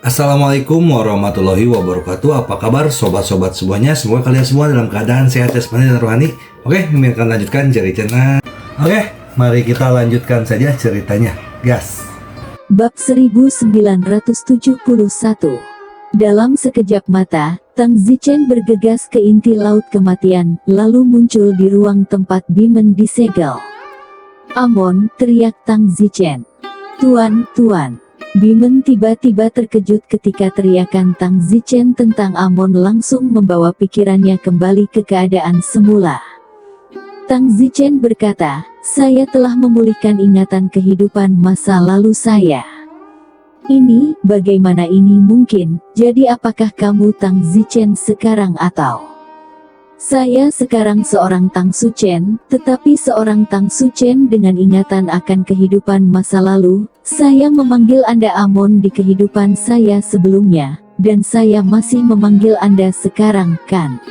Assalamualaikum warahmatullahi wabarakatuh. Apa kabar sobat-sobat semuanya? Semoga kalian semua dalam keadaan sehat jasmani dan rohani. Oke, kami akan lanjutkan cerita. Oke, mari kita lanjutkan saja ceritanya. Gas. Bab 1971. Dalam sekejap mata, Tang Zichen bergegas ke inti laut kematian, lalu muncul di ruang tempat Bimen disegel. "Amon," teriak Tang Zichen. "Tuan, tuan." Bimen tiba-tiba terkejut ketika teriakan Tang Zichen tentang Amon langsung membawa pikirannya kembali ke keadaan semula. Tang Zichen berkata, "Saya telah memulihkan ingatan kehidupan masa lalu saya." "Ini, bagaimana ini mungkin? Jadi apakah kamu Tang Zichen sekarang atau?" "Saya sekarang seorang Tang Suchen, tetapi seorang Tang Suchen dengan ingatan akan kehidupan masa lalu. Saya memanggil Anda Amon di kehidupan saya sebelumnya, dan saya masih memanggil Anda sekarang, kan?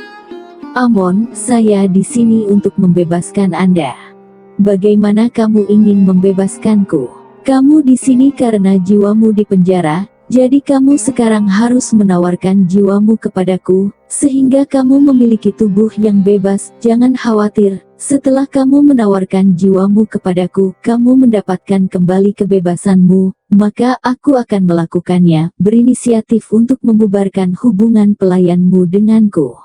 Amon, saya di sini untuk membebaskan Anda." "Bagaimana kamu ingin membebaskanku? Kamu di sini karena jiwamu di penjara, jadi kamu sekarang harus menawarkan jiwamu kepadaku, sehingga kamu memiliki tubuh yang bebas. Jangan khawatir, setelah kamu menawarkan jiwamu kepadaku, kamu mendapatkan kembali kebebasanmu, maka aku akan melakukannya, berinisiatif untuk membubarkan hubungan pelayanmu denganku."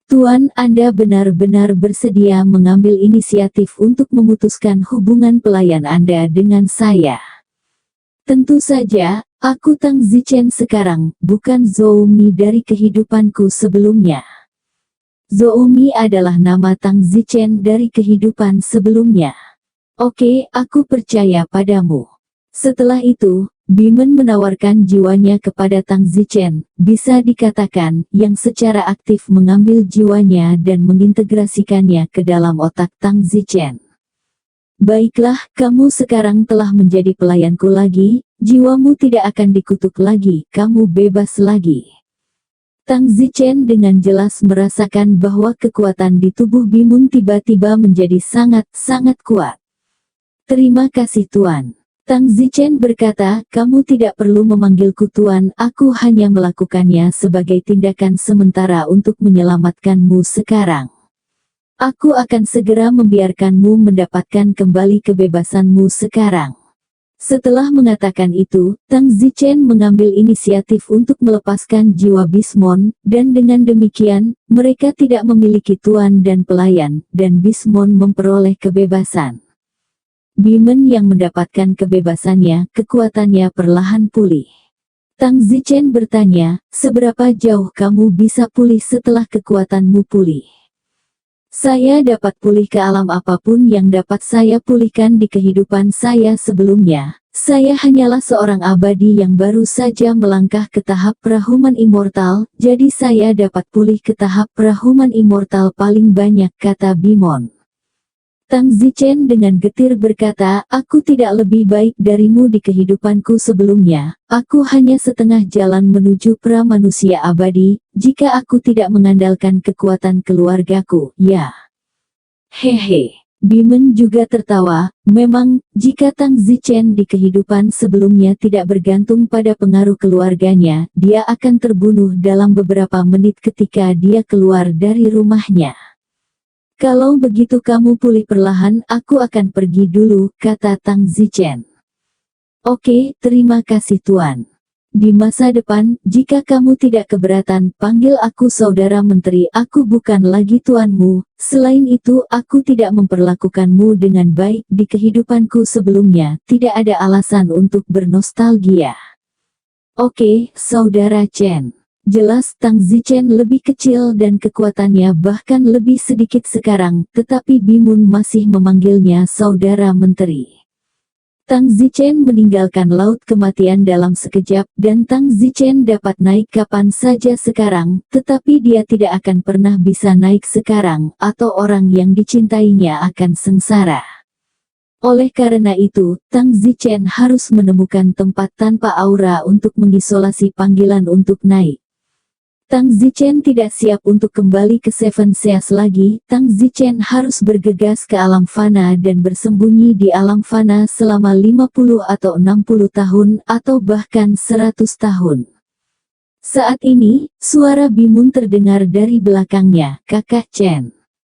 "Tuan, Anda benar-benar bersedia mengambil inisiatif untuk memutuskan hubungan pelayan Anda dengan saya?" "Tentu saja, aku Tang Zichen sekarang, bukan Zhou Mi dari kehidupanku sebelumnya." "Zhou Mi adalah nama Tang Zichen dari kehidupan sebelumnya." "Oke, aku percaya padamu." Setelah itu, Bimen menawarkan jiwanya kepada Tang Zichen, bisa dikatakan, yang secara aktif mengambil jiwanya dan mengintegrasikannya ke dalam otak Tang Zichen. "Baiklah, kamu sekarang telah menjadi pelayanku lagi, jiwamu tidak akan dikutuk lagi, kamu bebas lagi." Tang Zichen dengan jelas merasakan bahwa kekuatan di tubuh Bimun tiba-tiba menjadi sangat-sangat kuat. "Terima kasih Tuan." Tang Zichen berkata, "Kamu tidak perlu memanggilku Tuan, aku hanya melakukannya sebagai tindakan sementara untuk menyelamatkanmu sekarang. Aku akan segera membiarkanmu mendapatkan kembali kebebasanmu sekarang." Setelah mengatakan itu, Tang Zichen mengambil inisiatif untuk melepaskan jiwa Bismon, dan dengan demikian, mereka tidak memiliki tuan dan pelayan, dan Bismon memperoleh kebebasan. Bimen yang mendapatkan kebebasannya, kekuatannya perlahan pulih. Tang Zichen bertanya, "Seberapa jauh kamu bisa pulih setelah kekuatanmu pulih?" "Saya dapat pulih ke alam apapun yang dapat saya pulihkan di kehidupan saya sebelumnya. Saya hanyalah seorang abadi yang baru saja melangkah ke tahap perahuman immortal, jadi saya dapat pulih ke tahap perahuman immortal paling banyak," kata Bimon. Tang Zichen dengan getir berkata, "Aku tidak lebih baik darimu di kehidupanku sebelumnya, aku hanya setengah jalan menuju pra-manusia abadi, jika aku tidak mengandalkan kekuatan keluargaku, ya." Hehe. Bimen juga tertawa, memang, jika Tang Zichen di kehidupan sebelumnya tidak bergantung pada pengaruh keluarganya, dia akan terbunuh dalam beberapa menit ketika dia keluar dari rumahnya. "Kalau begitu kamu pulih perlahan, aku akan pergi dulu," kata Tang Zichen. "Oke, terima kasih Tuan. Di masa depan, jika kamu tidak keberatan, panggil aku Saudara Menteri, aku bukan lagi tuanmu. Selain itu, aku tidak memperlakukanmu dengan baik di kehidupanku sebelumnya, tidak ada alasan untuk bernostalgia." "Oke, Saudara Chen." Jelas Tang Zichen lebih kecil dan kekuatannya bahkan lebih sedikit sekarang, tetapi Bimun masih memanggilnya Saudara Menteri. Tang Zichen meninggalkan laut kematian dalam sekejap, dan Tang Zichen dapat naik kapan saja sekarang, tetapi dia tidak akan pernah bisa naik sekarang, atau orang yang dicintainya akan sengsara. Oleh karena itu, Tang Zichen harus menemukan tempat tanpa aura untuk mengisolasi panggilan untuk naik. Tang Zichen tidak siap untuk kembali ke Seven Seas lagi. Tang Zichen harus bergegas ke alam fana dan bersembunyi di alam fana selama 50 atau 60 tahun atau bahkan 100 tahun. Saat ini, suara Bimun terdengar dari belakangnya, "Kakak Chen."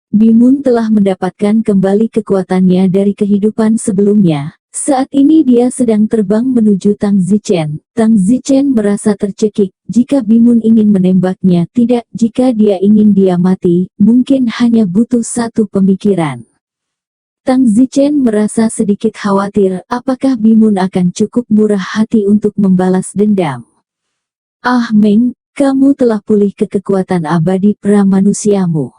Bimun telah mendapatkan kembali kekuatannya dari kehidupan sebelumnya. Saat ini dia sedang terbang menuju Tang Zichen. Tang Zichen merasa tercekik. Jika Bimun ingin menembaknya, tidak. Jika dia ingin dia mati, mungkin hanya butuh satu pemikiran. Tang Zichen merasa sedikit khawatir, apakah Bimun akan cukup murah hati untuk membalas dendam. "Ah Meng, kamu telah pulih ke kekuatan abadi pra-manusiamu."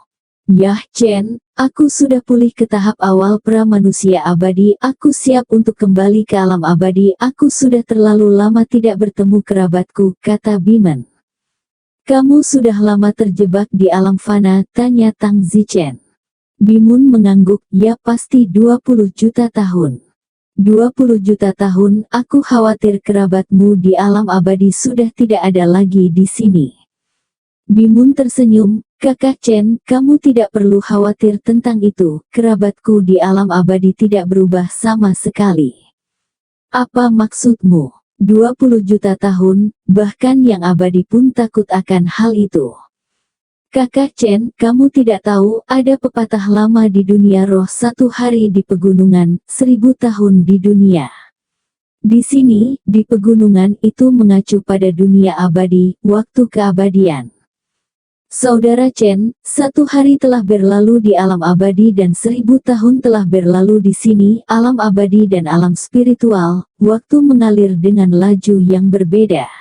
"Yah Chen, aku sudah pulih ke tahap awal pra-manusia abadi. Aku siap untuk kembali ke alam abadi. Aku sudah terlalu lama tidak bertemu kerabatku," kata Bimun. "Kamu sudah lama terjebak di alam fana?" tanya Tang Zichen. Bimun mengangguk, "Ya pasti 20 juta tahun." 20 juta tahun, aku khawatir kerabatmu di alam abadi sudah tidak ada lagi di sini." Bimun tersenyum, "Kakak Chen, kamu tidak perlu khawatir tentang itu, kerabatku di alam abadi tidak berubah sama sekali." "Apa maksudmu? 20 juta tahun, bahkan yang abadi pun takut akan hal itu." "Kakak Chen, kamu tidak tahu, ada pepatah lama di dunia roh, 1 hari di pegunungan, 1000 tahun di dunia. Di sini, di pegunungan itu mengacu pada dunia abadi, waktu keabadian. Saudara Chen, 1 hari telah berlalu di alam abadi dan 1000 tahun telah berlalu di sini, alam abadi dan alam spiritual, waktu mengalir dengan laju yang berbeda.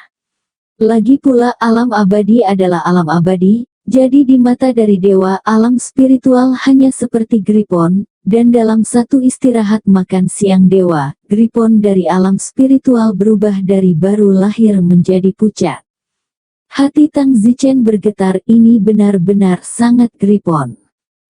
Lagi pula alam abadi adalah alam abadi, jadi di mata dari dewa alam spiritual hanya seperti gripon, dan dalam satu istirahat makan siang dewa, gripon dari alam spiritual berubah dari baru lahir menjadi pucat." Hati Tang Zichen bergetar, ini benar-benar sangat gripon.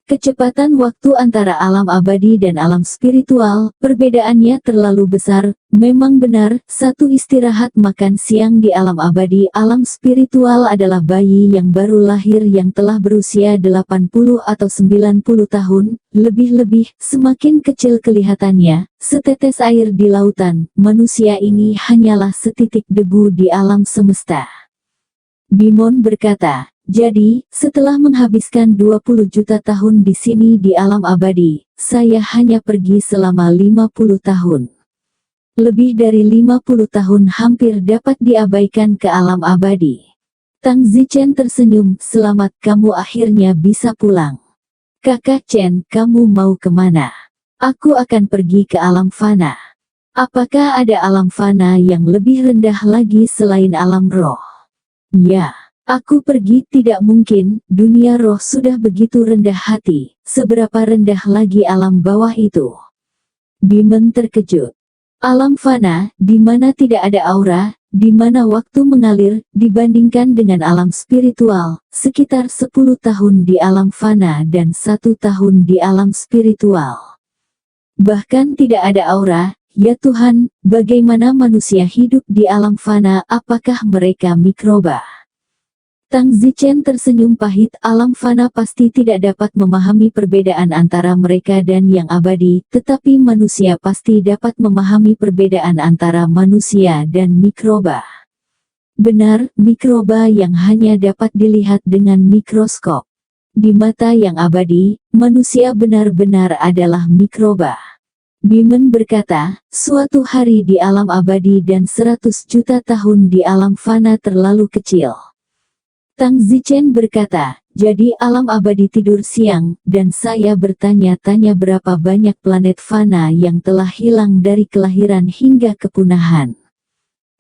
Kecepatan waktu antara alam abadi dan alam spiritual, perbedaannya terlalu besar. Memang benar, satu istirahat makan siang di alam abadi, alam spiritual adalah bayi yang baru lahir yang telah berusia 80 atau 90 tahun, lebih-lebih, semakin kecil kelihatannya, setetes air di lautan, manusia ini hanyalah setitik debu di alam semesta. Bimun berkata, "Jadi, setelah menghabiskan 20 juta tahun di sini di alam abadi, saya hanya pergi selama 50 tahun. Lebih dari 50 tahun hampir dapat diabaikan ke alam abadi." Tang Zichen tersenyum, "Selamat, kamu akhirnya bisa pulang." "Kakak Chen, kamu mau kemana?" "Aku akan pergi ke alam fana." "Apakah ada alam fana yang lebih rendah lagi selain alam roh?" "Ya, aku pergi." "Tidak mungkin, dunia roh sudah begitu rendah hati, seberapa rendah lagi alam bawah itu?" Bimun terkejut. "Alam fana, di mana tidak ada aura, di mana waktu mengalir, dibandingkan dengan alam spiritual, sekitar 10 tahun di alam fana dan 1 tahun di alam spiritual. Bahkan tidak ada aura, ya Tuhan, bagaimana manusia hidup di alam fana, apakah mereka mikroba?" Tang Zichen tersenyum pahit, alam fana pasti tidak dapat memahami perbedaan antara mereka dan yang abadi, tetapi manusia pasti dapat memahami perbedaan antara manusia dan mikroba. Benar, mikroba yang hanya dapat dilihat dengan mikroskop. Di mata yang abadi, manusia benar-benar adalah mikroba. Bimun berkata, "Suatu hari di alam abadi dan 100 juta tahun di alam fana terlalu kecil." Tang Zichen berkata, "Jadi alam abadi tidur siang, dan saya bertanya-tanya berapa banyak planet fana yang telah hilang dari kelahiran hingga kepunahan.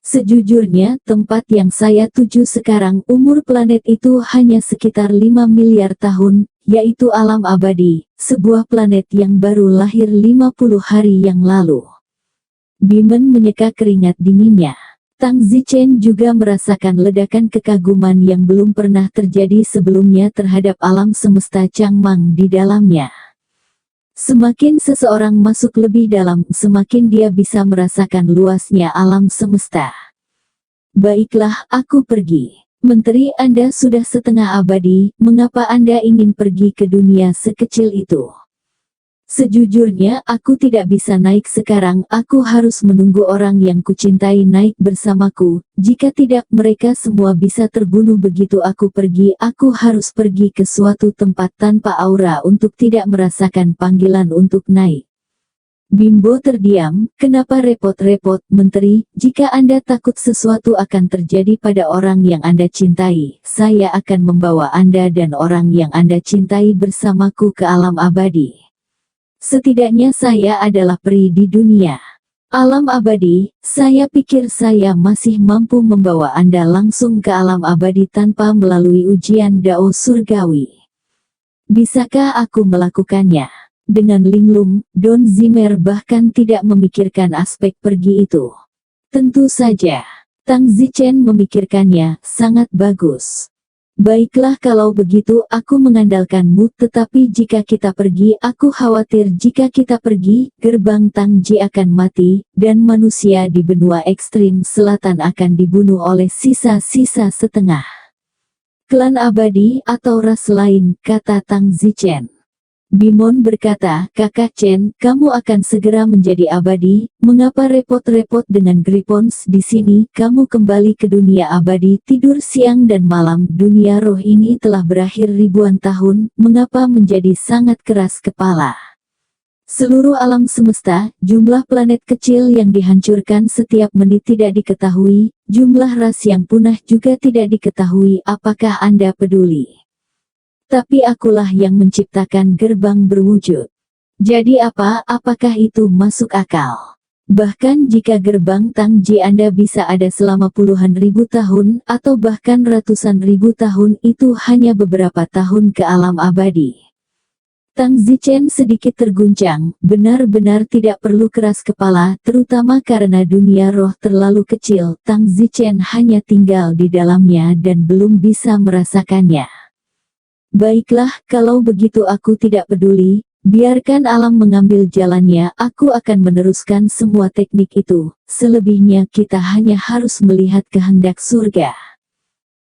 Sejujurnya, tempat yang saya tuju sekarang, umur planet itu hanya sekitar 5 miliar tahun, yaitu alam abadi, sebuah planet yang baru lahir 50 hari yang lalu." Bimun menyeka keringat dinginnya. Tang Zichen juga merasakan ledakan kekaguman yang belum pernah terjadi sebelumnya terhadap alam semesta Changmang di dalamnya. Semakin seseorang masuk lebih dalam, semakin dia bisa merasakan luasnya alam semesta. "Baiklah, aku pergi." Menteri, Anda sudah setengah abadi, mengapa Anda ingin pergi ke dunia sekecil itu? Sejujurnya, aku tidak bisa naik sekarang, aku harus menunggu orang yang kucintai naik bersamaku. Jika tidak, mereka semua bisa terbunuh begitu aku pergi. Aku harus pergi ke suatu tempat tanpa aura untuk tidak merasakan panggilan untuk naik. Bimbo terdiam. Kenapa repot-repot, Menteri? Jika Anda takut sesuatu akan terjadi pada orang yang Anda cintai, saya akan membawa Anda dan orang yang Anda cintai bersamaku ke alam abadi. Setidaknya saya adalah peri di dunia alam abadi. Saya pikir saya masih mampu membawa Anda langsung ke alam abadi tanpa melalui ujian dao surgawi. Bisakah aku melakukannya? Dengan linglung, Don Zimmer bahkan tidak memikirkan aspek pergi itu. Tentu saja, Tang Zichen memikirkannya. Sangat bagus. Baiklah kalau begitu aku mengandalkanmu, tetapi jika kita pergi, aku khawatir jika kita pergi, gerbang Tangji akan mati, dan manusia di benua ekstrim selatan akan dibunuh oleh sisa-sisa setengah klan abadi atau ras lain, kata Tang Zichen. Bimon berkata, Kakak Chen, kamu akan segera menjadi abadi, mengapa repot-repot dengan Griffons di sini? Kamu kembali ke dunia abadi, tidur siang dan malam. Dunia roh ini telah berakhir ribuan tahun, mengapa menjadi sangat keras kepala? Seluruh alam semesta, jumlah planet kecil yang dihancurkan setiap menit tidak diketahui, jumlah ras yang punah juga tidak diketahui. Apakah Anda peduli? Tapi akulah yang menciptakan gerbang berwujud. Jadi apakah itu masuk akal? Bahkan jika gerbang Tangji Anda bisa ada selama puluhan ribu tahun, atau bahkan ratusan ribu tahun, itu hanya beberapa tahun ke alam abadi. Tang Zichen sedikit terguncang, benar-benar tidak perlu keras kepala, terutama karena dunia roh terlalu kecil. Tang Zichen hanya tinggal di dalamnya dan belum bisa merasakannya. Baiklah, kalau begitu aku tidak peduli, biarkan alam mengambil jalannya, aku akan meneruskan semua teknik itu, selebihnya kita hanya harus melihat kehendak surga.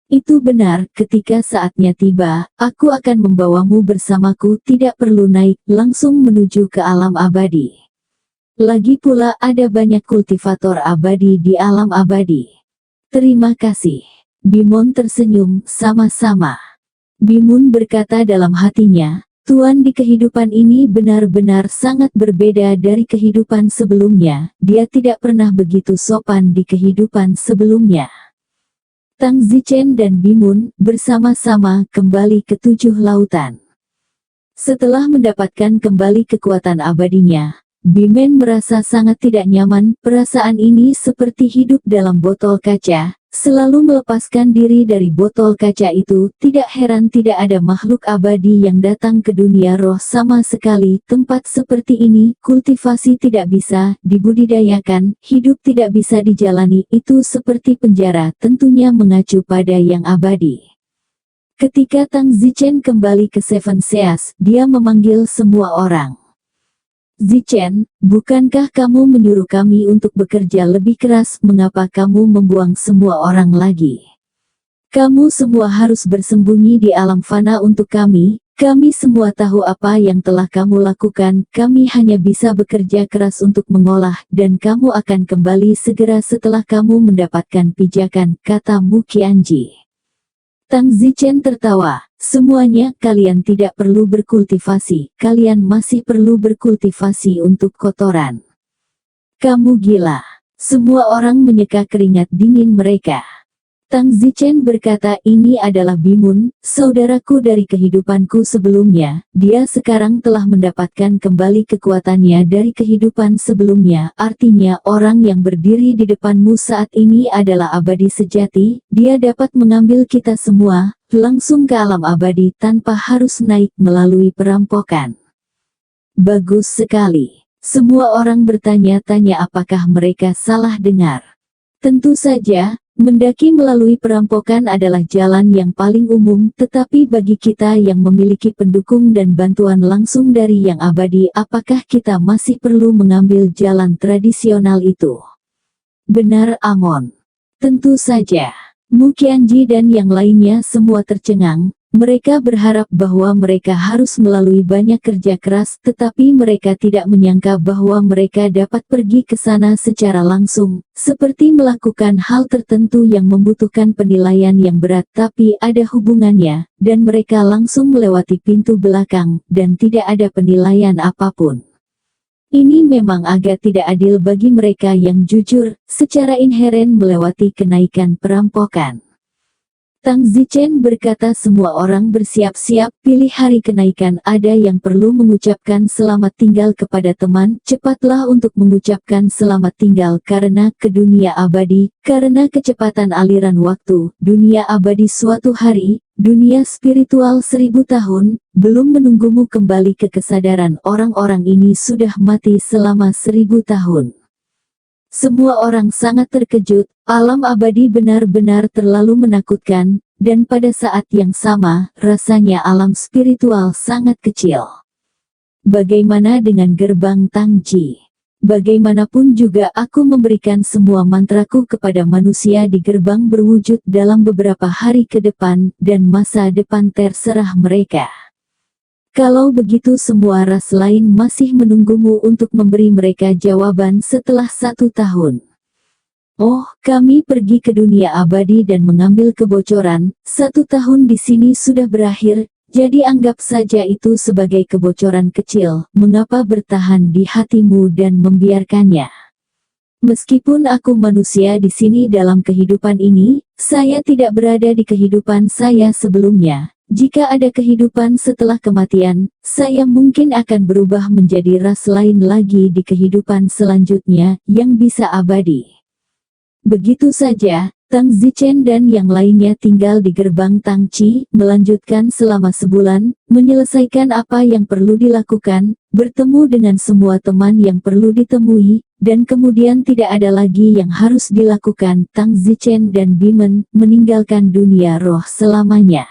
Itu benar, ketika saatnya tiba, aku akan membawamu bersamaku, tidak perlu naik, langsung menuju ke alam abadi. Lagi pula ada banyak kultivator abadi di alam abadi. Terima kasih. Bimon tersenyum, sama-sama. Bimun berkata dalam hatinya, Tuan di kehidupan ini benar-benar sangat berbeda dari kehidupan sebelumnya, dia tidak pernah begitu sopan di kehidupan sebelumnya. Tang Zichen dan Bimun, bersama-sama kembali ke 7 lautan. Setelah mendapatkan kembali kekuatan abadinya, Bimen merasa sangat tidak nyaman. Perasaan ini seperti hidup dalam botol kaca, selalu melepaskan diri dari botol kaca itu. Tidak heran tidak ada makhluk abadi yang datang ke dunia roh sama sekali. Tempat seperti ini, kultivasi tidak bisa dibudidayakan, hidup tidak bisa dijalani, itu seperti penjara, tentunya mengacu pada yang abadi. Ketika Tang Zichen kembali ke Seven Seas, dia memanggil semua orang. Zichen, bukankah kamu menyuruh kami untuk bekerja lebih keras? Mengapa kamu membuang semua orang lagi? Kamu semua harus bersembunyi di alam fana untuk kami. Kami semua tahu apa yang telah kamu lakukan. Kami hanya bisa bekerja keras untuk mengolah, dan kamu akan kembali segera setelah kamu mendapatkan pijakan, kata Mu Qianji. Tang Zichen tertawa. Semuanya, kalian tidak perlu berkultivasi, kalian masih perlu berkultivasi untuk kotoran. Kamu gila. Semua orang menyeka keringat dingin mereka. Tang Zichen berkata, ini adalah Bimun, saudaraku dari kehidupanku sebelumnya, dia sekarang telah mendapatkan kembali kekuatannya dari kehidupan sebelumnya, artinya orang yang berdiri di depanmu saat ini adalah abadi sejati, dia dapat mengambil kita semua, langsung ke alam abadi tanpa harus naik melalui perampokan. Bagus sekali. Semua orang bertanya-tanya apakah mereka salah dengar. Tentu saja, mendaki melalui perampokan adalah jalan yang paling umum, tetapi bagi kita yang memiliki pendukung dan bantuan langsung dari yang abadi, apakah kita masih perlu mengambil jalan tradisional itu? Benar, Amon. Tentu saja. Mu Qianji dan yang lainnya semua tercengang. Mereka berharap bahwa mereka harus melalui banyak kerja keras, tetapi mereka tidak menyangka bahwa mereka dapat pergi ke sana secara langsung, seperti melakukan hal tertentu yang membutuhkan penilaian yang berat tapi ada hubungannya, dan mereka langsung melewati pintu belakang, dan tidak ada penilaian apapun. Ini memang agak tidak adil bagi mereka yang jujur, secara inheren melewati kenaikan perampokan. Tang Zichen berkata semua orang bersiap-siap, pilih hari kenaikan. Ada yang perlu mengucapkan selamat tinggal kepada teman, cepatlah untuk mengucapkan selamat tinggal karena ke dunia abadi, karena kecepatan aliran waktu, dunia abadi suatu hari, dunia spiritual 1000 tahun, belum menunggumu kembali ke kesadaran. Orang-orang ini sudah mati selama 1000 tahun. Semua orang sangat terkejut, alam abadi benar-benar terlalu menakutkan, dan pada saat yang sama, rasanya alam spiritual sangat kecil. Bagaimana dengan gerbang Tangji? Bagaimanapun juga aku memberikan semua mantraku kepada manusia di gerbang berwujud dalam beberapa hari ke depan, dan masa depan terserah mereka. Kalau begitu semua ras lain masih menunggumu untuk memberi mereka jawaban setelah 1 tahun. Oh, kami pergi ke dunia abadi dan mengambil kebocoran. 1 tahun di sini sudah berakhir, jadi anggap saja itu sebagai kebocoran kecil. Mengapa bertahan di hatimu dan membiarkannya? Meskipun aku manusia di sini dalam kehidupan ini, saya tidak berada di kehidupan saya sebelumnya. Jika ada kehidupan setelah kematian, saya mungkin akan berubah menjadi ras lain lagi di kehidupan selanjutnya, yang bisa abadi. Begitu saja, Tang Zichen dan yang lainnya tinggal di gerbang Tangci, melanjutkan selama sebulan, menyelesaikan apa yang perlu dilakukan, bertemu dengan semua teman yang perlu ditemui, dan kemudian tidak ada lagi yang harus dilakukan. Tang Zichen dan Bimen meninggalkan dunia roh selamanya.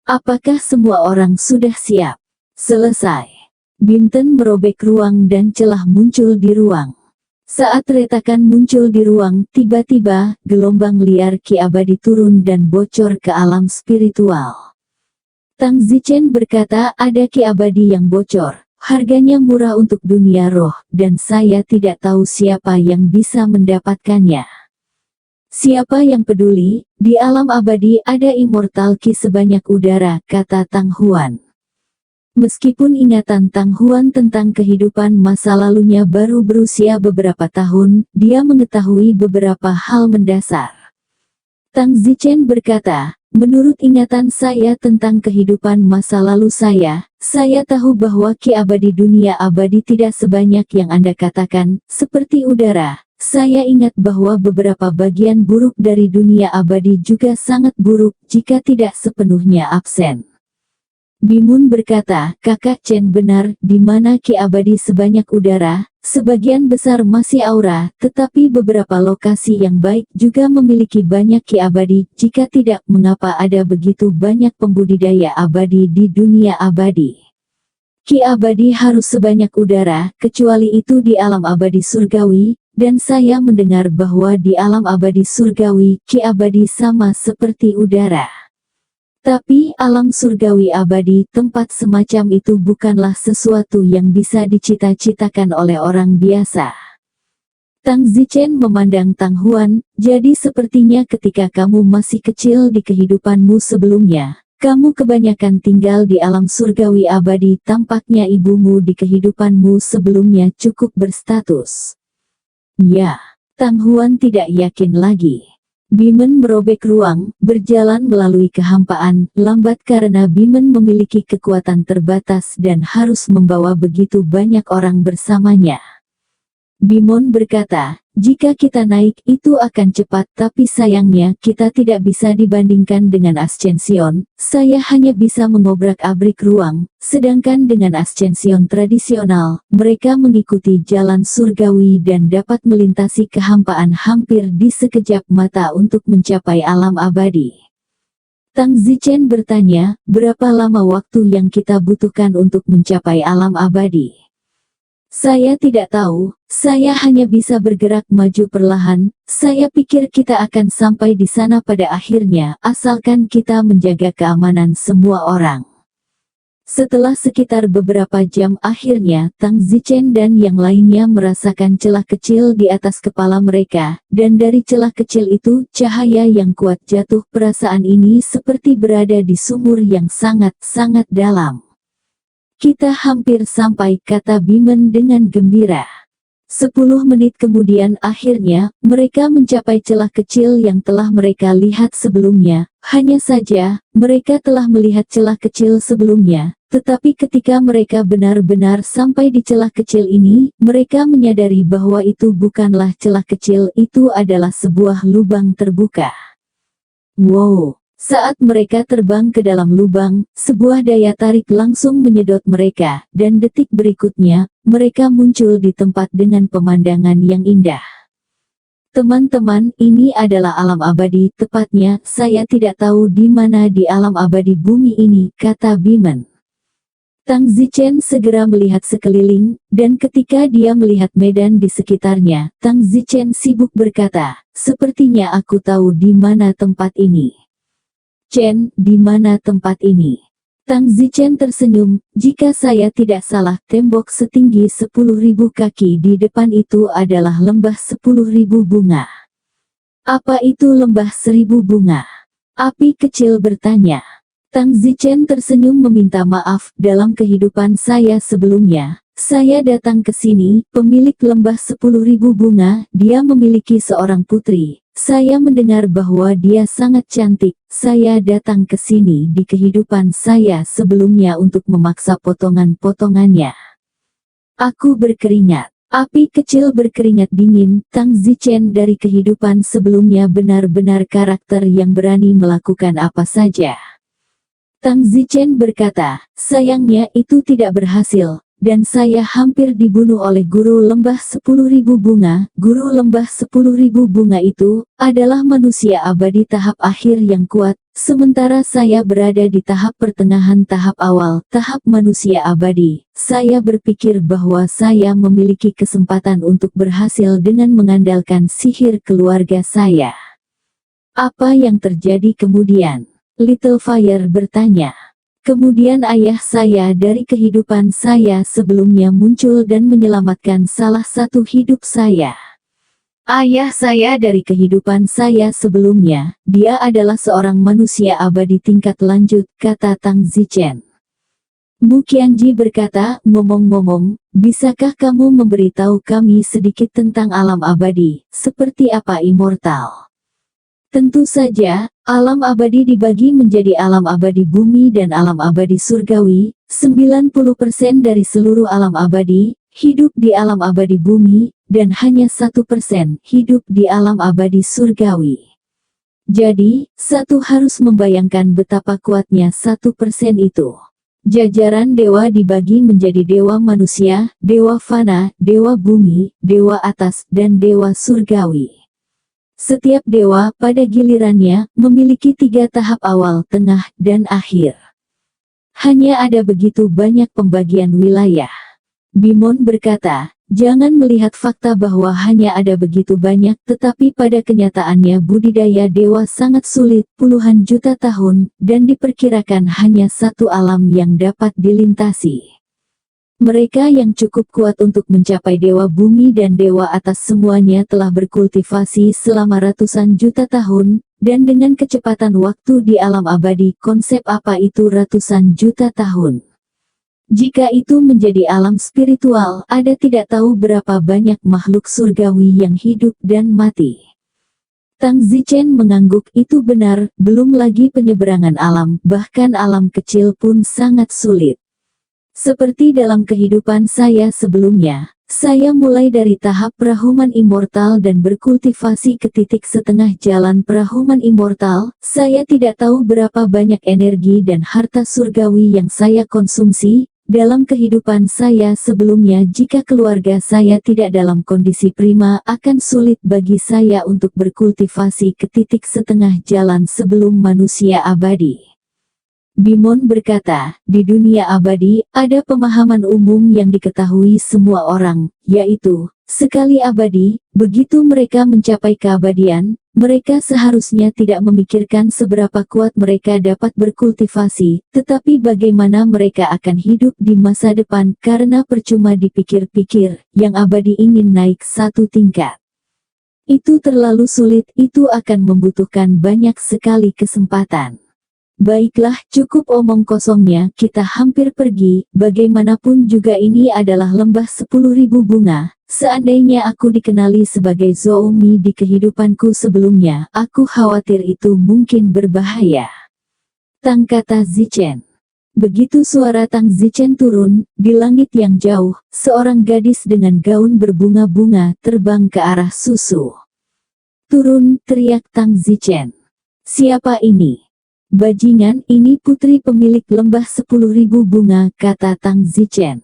Apakah semua orang sudah siap? Selesai. Binten merobek ruang dan celah muncul di ruang. Saat retakan muncul di ruang, tiba-tiba, gelombang liar ki abadi turun dan bocor ke alam spiritual. Tang Zichen berkata ada ki abadi yang bocor. Harganya murah untuk dunia roh, dan saya tidak tahu siapa yang bisa mendapatkannya. Siapa yang peduli, di alam abadi ada immortal ki sebanyak udara, kata Tang Huan. Meskipun ingatan Tang Huan tentang kehidupan masa lalunya baru berusia beberapa tahun, dia mengetahui beberapa hal mendasar. Tang Zichen berkata, menurut ingatan saya tentang kehidupan masa lalu saya tahu bahwa ki abadi dunia abadi tidak sebanyak yang Anda katakan, seperti udara. Saya ingat bahwa beberapa bagian buruk dari dunia abadi juga sangat buruk jika tidak sepenuhnya absen. Bimun berkata, Kakak Chen benar, di mana ki abadi sebanyak udara, sebagian besar masih aura, tetapi beberapa lokasi yang baik juga memiliki banyak ki abadi. Jika tidak, mengapa ada begitu banyak pembudidaya abadi di dunia abadi? Ki abadi harus sebanyak udara, kecuali itu di alam abadi surgawi. Dan saya mendengar bahwa di alam abadi surgawi, ki abadi sama seperti udara. Tapi alam surgawi abadi, tempat semacam itu bukanlah sesuatu yang bisa dicita-citakan oleh orang biasa. Tang Zichen memandang Tang Huan, jadi sepertinya ketika kamu masih kecil di kehidupanmu sebelumnya, kamu kebanyakan tinggal di alam surgawi abadi. Tampaknya ibumu di kehidupanmu sebelumnya cukup berstatus. Ya, Tang Huan tidak yakin lagi. Bimen merobek ruang, berjalan melalui kehampaan, lambat karena Bimen memiliki kekuatan terbatas dan harus membawa begitu banyak orang bersamanya. Bimon berkata, jika kita naik itu akan cepat, tapi sayangnya kita tidak bisa dibandingkan dengan Ascension. Saya hanya bisa mengobrak-abrik ruang, sedangkan dengan Ascension tradisional, mereka mengikuti jalan surgawi dan dapat melintasi kehampaan hampir di sekejap mata untuk mencapai alam abadi. Tang Zichen bertanya, berapa lama waktu yang kita butuhkan untuk mencapai alam abadi? Saya tidak tahu, saya hanya bisa bergerak maju perlahan. Saya pikir kita akan sampai di sana pada akhirnya, asalkan kita menjaga keamanan semua orang. Setelah sekitar beberapa jam akhirnya, Tang Zichen dan yang lainnya merasakan celah kecil di atas kepala mereka, dan dari celah kecil itu, cahaya yang kuat jatuh. Perasaan ini seperti berada di sumur yang sangat-sangat dalam. Kita hampir sampai, kata Bimen dengan gembira. 10 menit kemudian akhirnya, mereka mencapai celah kecil yang telah mereka lihat sebelumnya. Hanya saja, mereka telah melihat celah kecil sebelumnya, tetapi ketika mereka benar-benar sampai di celah kecil ini, mereka menyadari bahwa itu bukanlah celah kecil, itu adalah sebuah lubang terbuka. Wow! Saat mereka terbang ke dalam lubang, sebuah daya tarik langsung menyedot mereka, dan detik berikutnya, mereka muncul di tempat dengan pemandangan yang indah. Teman-teman, ini adalah alam abadi, tepatnya, saya tidak tahu di mana di alam abadi bumi ini, kata Bimen. Tang Zichen segera melihat sekeliling, dan ketika dia melihat medan di sekitarnya, Tang Zichen sibuk berkata, sepertinya aku tahu di mana tempat ini. Chen, di mana tempat ini? Tang Zichen tersenyum, jika saya tidak salah, tembok setinggi 10.000 kaki di depan itu adalah lembah 10.000 bunga. Apa itu lembah 1.000 bunga? Api kecil bertanya. Tang Zichen tersenyum meminta maaf, dalam kehidupan saya sebelumnya, saya datang ke sini, pemilik lembah 10.000 bunga, dia memiliki seorang putri. Saya mendengar bahwa dia sangat cantik. Saya datang ke sini di kehidupan saya sebelumnya untuk memaksa potongan-potongannya. Aku berkeringat. Api kecil berkeringat dingin. Tang Zichen dari kehidupan sebelumnya benar-benar karakter yang berani melakukan apa saja. Tang Zichen berkata, sayangnya itu tidak berhasil. Dan saya hampir dibunuh oleh guru lembah 10.000 bunga. Guru lembah 10.000 bunga itu adalah manusia abadi tahap akhir yang kuat, sementara saya berada di tahap pertengahan tahap awal, tahap manusia abadi. Saya berpikir bahwa saya memiliki kesempatan untuk berhasil dengan mengandalkan sihir keluarga saya. Apa yang terjadi kemudian? Little Fire bertanya. Kemudian ayah saya dari kehidupan saya sebelumnya muncul dan menyelamatkan salah satu hidup saya. Ayah saya dari kehidupan saya sebelumnya, dia adalah seorang manusia abadi tingkat lanjut, kata Tang Zichen. Mu Qianji berkata, ngomong-ngomong, bisakah kamu memberitahu kami sedikit tentang alam abadi, seperti apa immortal? Tentu saja, alam abadi dibagi menjadi alam abadi bumi dan alam abadi surgawi. 90% dari seluruh alam abadi, hidup di alam abadi bumi, dan hanya 1% hidup di alam abadi surgawi. Jadi, satu harus membayangkan betapa kuatnya 1% itu. Jajaran dewa dibagi menjadi dewa manusia, dewa fana, dewa bumi, dewa atas, dan dewa surgawi. Setiap dewa, pada gilirannya, memiliki 3 tahap awal, tengah, dan akhir. Hanya ada begitu banyak pembagian wilayah. Bimon berkata, jangan melihat fakta bahwa hanya ada begitu banyak, tetapi pada kenyataannya budidaya dewa sangat sulit, puluhan juta tahun, dan diperkirakan hanya satu alam yang dapat dilintasi. Mereka yang cukup kuat untuk mencapai dewa bumi dan dewa atas semuanya telah berkultivasi selama ratusan juta tahun, dan dengan kecepatan waktu di alam abadi, konsep apa itu ratusan juta tahun? Jika itu menjadi alam spiritual, ada tidak tahu berapa banyak makhluk surgawi yang hidup dan mati. Tang Zichen mengangguk, itu benar, belum lagi penyeberangan alam, bahkan alam kecil pun sangat sulit. Seperti dalam kehidupan saya sebelumnya, saya mulai dari tahap perahuman immortal dan berkultivasi ke titik setengah jalan perahuman immortal. Saya tidak tahu berapa banyak energi dan harta surgawi yang saya konsumsi dalam kehidupan saya sebelumnya. Jika keluarga saya tidak dalam kondisi prima, akan sulit bagi saya untuk berkultivasi ke titik setengah jalan sebelum manusia abadi. Bimon berkata, di dunia abadi, ada pemahaman umum yang diketahui semua orang, yaitu, sekali abadi, begitu mereka mencapai keabadian, mereka seharusnya tidak memikirkan seberapa kuat mereka dapat berkultivasi, tetapi bagaimana mereka akan hidup di masa depan karena percuma dipikir-pikir, yang abadi ingin naik satu tingkat. Itu terlalu sulit, itu akan membutuhkan banyak sekali kesempatan. Baiklah, cukup omong kosongnya, kita hampir pergi, bagaimanapun juga ini adalah lembah 10.000 bunga. Seandainya aku dikenali sebagai Zoumi di kehidupanku sebelumnya, aku khawatir itu mungkin berbahaya. Tang, kata Zichen. Begitu suara Tang Zichen turun, di langit yang jauh, seorang gadis dengan gaun berbunga-bunga terbang ke arah susu. Turun, teriak Tang Zichen. Siapa ini? Bajingan, ini putri pemilik lembah 10.000 bunga, kata Tang Zichen.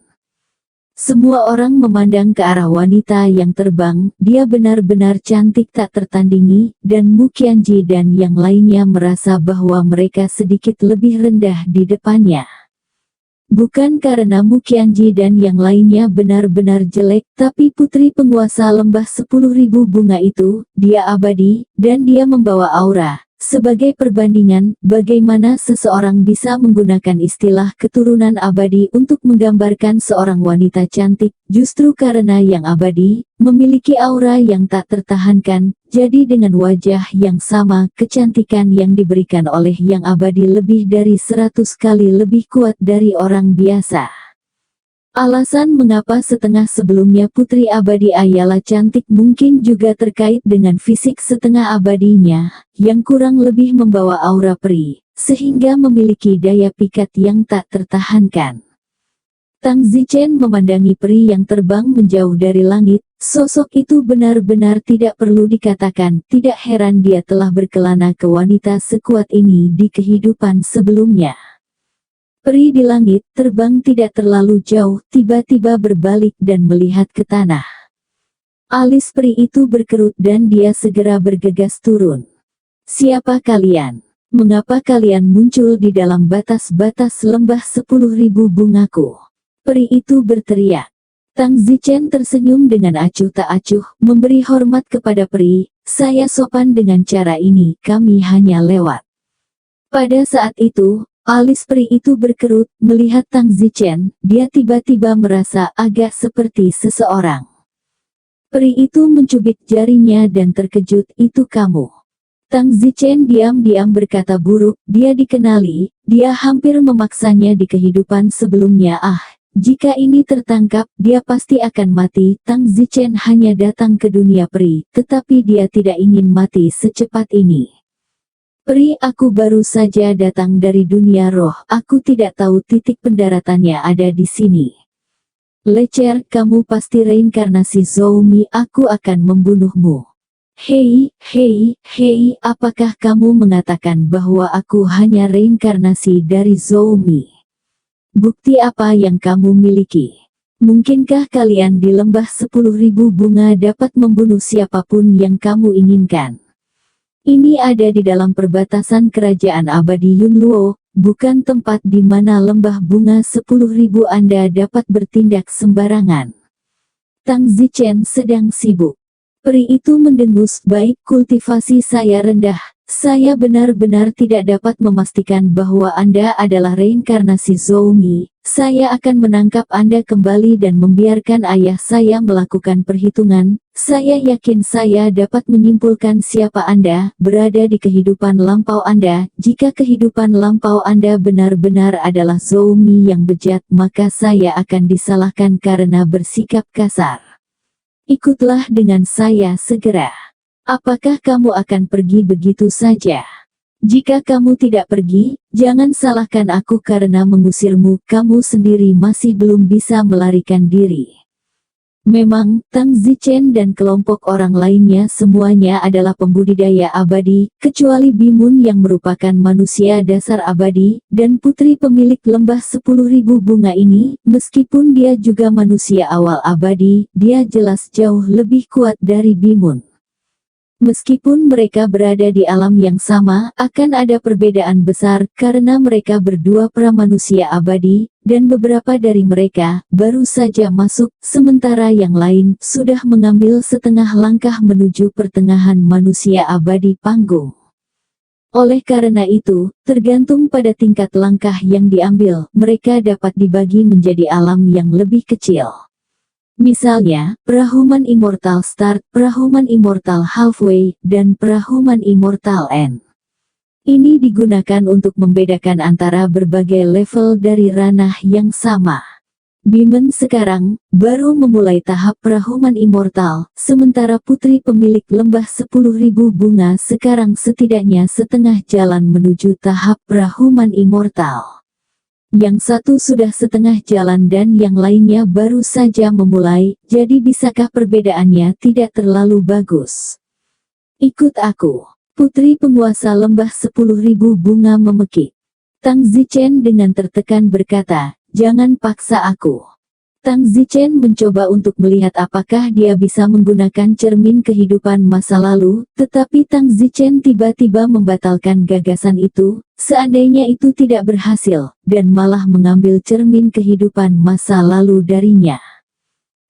Semua orang memandang ke arah wanita yang terbang, dia benar-benar cantik tak tertandingi, dan Mu Qianji dan yang lainnya merasa bahwa mereka sedikit lebih rendah di depannya. Bukan karena Mu Qianji dan yang lainnya benar-benar jelek, tapi putri penguasa lembah 10.000 bunga itu, dia abadi, dan dia membawa aura. Sebagai perbandingan, bagaimana seseorang bisa menggunakan istilah keturunan abadi untuk menggambarkan seorang wanita cantik, justru karena yang abadi, memiliki aura yang tak tertahankan, jadi dengan wajah yang sama, kecantikan yang diberikan oleh yang abadi lebih dari 100 kali lebih kuat dari orang biasa. Alasan mengapa setengah sebelumnya putri abadi Ayala cantik mungkin juga terkait dengan fisik setengah abadinya, yang kurang lebih membawa aura peri, sehingga memiliki daya pikat yang tak tertahankan. Tang Zichen memandangi peri yang terbang menjauh dari langit, sosok itu benar-benar tidak perlu dikatakan, tidak heran dia telah berkelana ke wanita sekuat ini di kehidupan sebelumnya. Peri di langit, terbang tidak terlalu jauh, tiba-tiba berbalik dan melihat ke tanah. Alis peri itu berkerut dan dia segera bergegas turun. Siapa kalian? Mengapa kalian muncul di dalam batas-batas lembah 10.000 bungaku? Peri itu berteriak. Tang Zichen tersenyum dengan acuh tak acuh, memberi hormat kepada peri. Saya sopan dengan cara ini, kami hanya lewat. Pada saat itu, alis peri itu berkerut, melihat Tang Zichen, dia tiba-tiba merasa agak seperti seseorang. Peri itu mencubit jarinya dan terkejut, itu kamu. Tang Zichen diam-diam berkata buruk, dia dikenali, dia hampir memaksanya di kehidupan sebelumnya. Jika ini tertangkap, dia pasti akan mati. Tang Zichen hanya datang ke dunia peri, tetapi dia tidak ingin mati secepat ini. Peri, aku baru saja datang dari dunia roh, aku tidak tahu titik pendaratannya ada di sini. Lecer, kamu pasti reinkarnasi Zoumi, aku akan membunuhmu. Hei, apakah kamu mengatakan bahwa aku hanya reinkarnasi dari Zoumi? Bukti apa yang kamu miliki? Mungkinkah kalian di lembah 10.000 bunga dapat membunuh siapapun yang kamu inginkan? Ini ada di dalam perbatasan kerajaan abadi Yunluo, bukan tempat di mana lembah bunga 10.000 Anda dapat bertindak sembarangan. Tang Zichen sedang sibuk. Peri itu mendengus, baik, kultivasi saya rendah. Saya benar-benar tidak dapat memastikan bahwa Anda adalah reinkarnasi Zoumi. Saya akan menangkap Anda kembali dan membiarkan ayah saya melakukan perhitungan. Saya yakin saya dapat menyimpulkan siapa Anda, berada di kehidupan lampau Anda. Jika kehidupan lampau Anda benar-benar adalah Zoumi yang bejat, maka saya akan disalahkan karena bersikap kasar. Ikutlah dengan saya segera. Apakah kamu akan pergi begitu saja? Jika kamu tidak pergi, jangan salahkan aku karena mengusirmu, kamu sendiri masih belum bisa melarikan diri. Memang, Tang Zichen dan kelompok orang lainnya semuanya adalah pembudidaya abadi, kecuali Bimun yang merupakan manusia dasar abadi, dan putri pemilik lembah 10.000 bunga ini, meskipun dia juga manusia awal abadi, dia jelas jauh lebih kuat dari Bimun. Meskipun mereka berada di alam yang sama, akan ada perbedaan besar karena mereka berdua pramanusia abadi, dan beberapa dari mereka baru saja masuk, sementara yang lain sudah mengambil setengah langkah menuju pertengahan manusia abadi panggung. Oleh karena itu, tergantung pada tingkat langkah yang diambil, mereka dapat dibagi menjadi alam yang lebih kecil. Misalnya, Prahuman Immortal Start, Prahuman Immortal Halfway, dan Prahuman Immortal End. Ini digunakan untuk membedakan antara berbagai level dari ranah yang sama. Bimen sekarang baru memulai tahap Prahuman Immortal, sementara putri pemilik lembah 10.000 bunga sekarang setidaknya setengah jalan menuju tahap Prahuman Immortal. Yang satu sudah setengah jalan dan yang lainnya baru saja memulai, jadi bisakah perbedaannya tidak terlalu bagus? Ikut aku. Putri penguasa lembah 10.000 bunga memekik. Tang Zichen dengan tertekan berkata, jangan paksa aku. Tang Zichen mencoba untuk melihat apakah dia bisa menggunakan cermin kehidupan masa lalu, tetapi Tang Zichen tiba-tiba membatalkan gagasan itu, seandainya itu tidak berhasil, dan malah mengambil cermin kehidupan masa lalu darinya.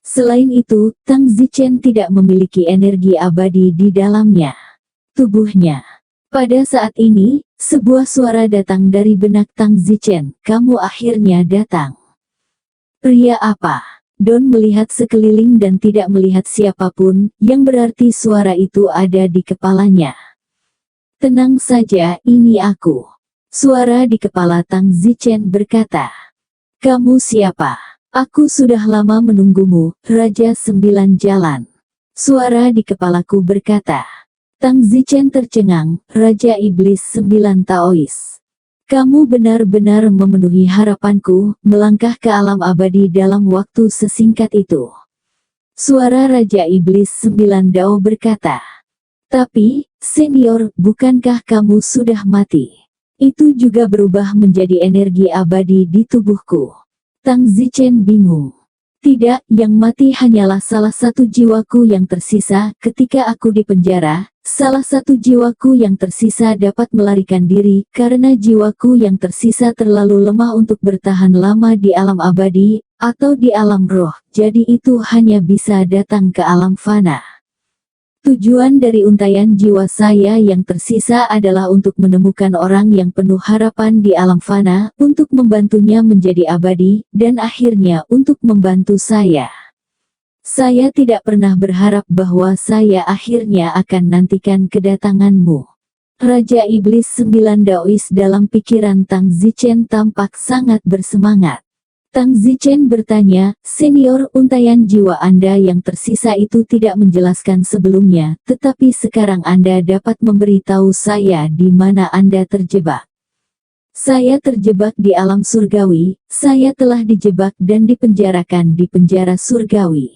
Selain itu, Tang Zichen tidak memiliki energi abadi di dalamnya. Tubuhnya. Pada saat ini, sebuah suara datang dari benak Tang Zichen, kamu akhirnya datang. Pria apa? Don melihat sekeliling dan tidak melihat siapapun, yang berarti suara itu ada di kepalanya. Tenang saja, ini aku. Suara di kepala Tang Zichen berkata. Kamu siapa? Aku sudah lama menunggumu, Raja 9 Jalan. Suara di kepalaku berkata. Tang Zichen tercengang, Raja Iblis 9 Taois. Kamu benar-benar memenuhi harapanku, melangkah ke alam abadi dalam waktu sesingkat itu. Suara Raja Iblis 9 Dao berkata. Tapi, senior, bukankah kamu sudah mati? Itu juga berubah menjadi energi abadi di tubuhku. Tang Zichen bingung. Tidak, yang mati hanyalah salah satu jiwaku yang tersisa. Ketika aku di penjara, salah satu jiwaku yang tersisa dapat melarikan diri, karena jiwaku yang tersisa terlalu lemah untuk bertahan lama di alam abadi, atau di alam roh, jadi itu hanya bisa datang ke alam fana. Tujuan dari untaian jiwa saya yang tersisa adalah untuk menemukan orang yang penuh harapan di alam fana, untuk membantunya menjadi abadi, dan akhirnya untuk membantu saya. Saya tidak pernah berharap bahwa saya akhirnya akan nantikan kedatanganmu. Raja Iblis 9 Daois dalam pikiran Tang Zichen tampak sangat bersemangat. Tang Zichen bertanya, senior, untaian jiwa Anda yang tersisa itu tidak menjelaskan sebelumnya, tetapi sekarang Anda dapat memberitahu saya di mana Anda terjebak. Saya terjebak di alam surgawi, saya telah dijebak dan dipenjarakan di penjara surgawi.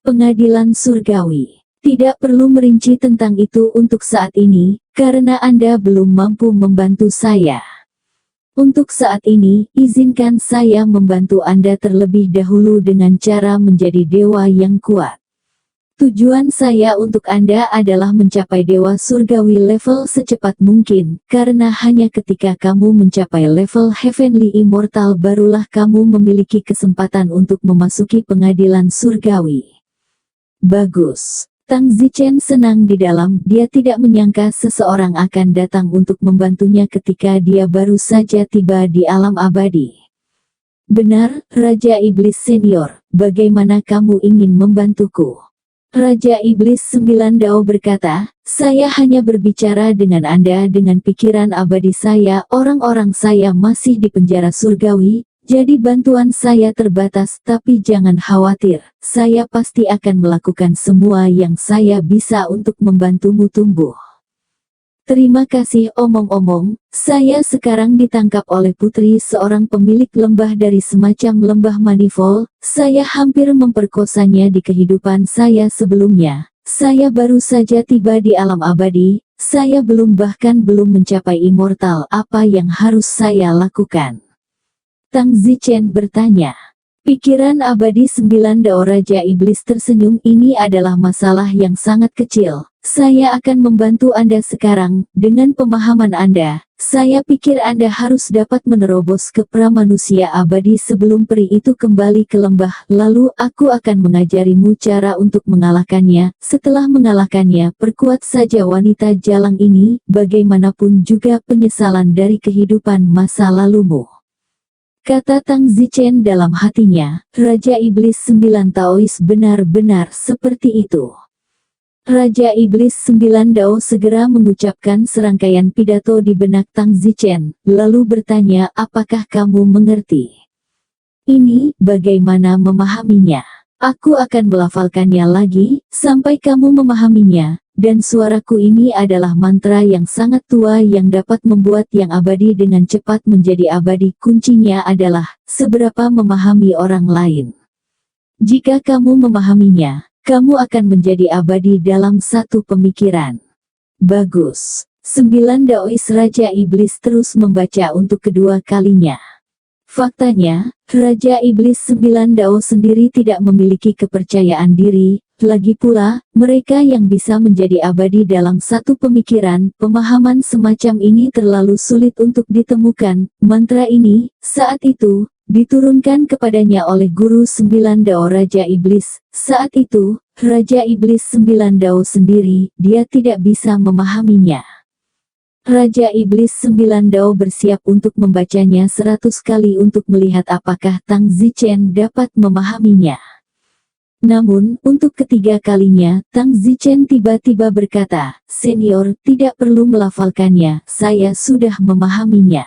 Pengadilan surgawi. Tidak perlu merinci tentang itu untuk saat ini, karena Anda belum mampu membantu saya. Untuk saat ini, izinkan saya membantu Anda terlebih dahulu dengan cara menjadi dewa yang kuat. Tujuan saya untuk Anda adalah mencapai dewa surgawi level secepat mungkin, karena hanya ketika kamu mencapai level heavenly immortal barulah kamu memiliki kesempatan untuk memasuki pengadilan surgawi. Bagus. Tang Zichen senang di dalam, dia tidak menyangka seseorang akan datang untuk membantunya ketika dia baru saja tiba di alam abadi. Benar, Raja Iblis Senior, bagaimana kamu ingin membantuku? Raja Iblis 9 Dao berkata, saya hanya berbicara dengan Anda dengan pikiran abadi saya, orang-orang saya masih di penjara surgawi, jadi bantuan saya terbatas, tapi jangan khawatir, saya pasti akan melakukan semua yang saya bisa untuk membantumu tumbuh. Terima kasih. Omong-omong, saya sekarang ditangkap oleh putri seorang pemilik lembah dari semacam lembah manifold, saya hampir memperkosanya di kehidupan saya sebelumnya, saya baru saja tiba di alam abadi, saya bahkan belum mencapai immortal, apa yang harus saya lakukan? Tang Zichen bertanya. Pikiran abadi 9 Dao Raja Iblis tersenyum, ini adalah masalah yang sangat kecil, saya akan membantu Anda sekarang. Dengan pemahaman Anda, saya pikir Anda harus dapat menerobos ke pramanusia abadi sebelum peri itu kembali ke lembah. Lalu aku akan mengajarimu cara untuk mengalahkannya. Setelah mengalahkannya, perkuat saja wanita jalang ini, bagaimanapun juga penyesalan dari kehidupan masa lalumu. Kata Tang Zichen dalam hatinya, Raja Iblis 9 Taois benar-benar seperti itu. Raja Iblis 9 Dao segera mengucapkan serangkaian pidato di benak Tang Zichen, lalu bertanya, apakah kamu mengerti? Ini, bagaimana memahaminya? Aku akan melafalkannya lagi, sampai kamu memahaminya. Dan suaraku ini adalah mantra yang sangat tua yang dapat membuat yang abadi dengan cepat menjadi abadi. Kuncinya adalah, seberapa memahami orang lain. Jika kamu memahaminya, kamu akan menjadi abadi dalam satu pemikiran. Bagus. 9 Daois Raja Iblis terus membaca untuk kedua kalinya. Faktanya, Raja Iblis 9 Dao sendiri tidak memiliki kepercayaan diri. Lagi pula, mereka yang bisa menjadi abadi dalam satu pemikiran, pemahaman semacam ini terlalu sulit untuk ditemukan. Mantra ini, saat itu, diturunkan kepadanya oleh Guru 9 Dao Raja Iblis. Saat itu, Raja Iblis 9 Dao sendiri, dia tidak bisa memahaminya. Raja Iblis 9 Dao bersiap untuk membacanya 100 kali untuk melihat apakah Tang Zichen dapat memahaminya. Namun, untuk ketiga kalinya, Tang Zichen tiba-tiba berkata, Senior, tidak perlu melafalkannya, saya sudah memahaminya.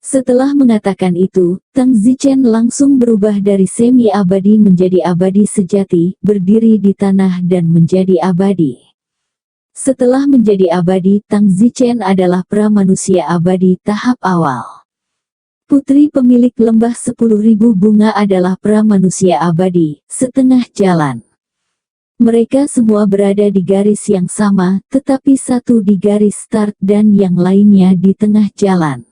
Setelah mengatakan itu, Tang Zichen langsung berubah dari semi-abadi menjadi abadi sejati, berdiri di tanah dan menjadi abadi. Setelah menjadi abadi, Tang Zichen adalah pramanusia abadi tahap awal. Putri pemilik lembah 10.000 bunga adalah pramanusia abadi, setengah jalan. Mereka semua berada di garis yang sama, tetapi satu di garis start dan yang lainnya di tengah jalan.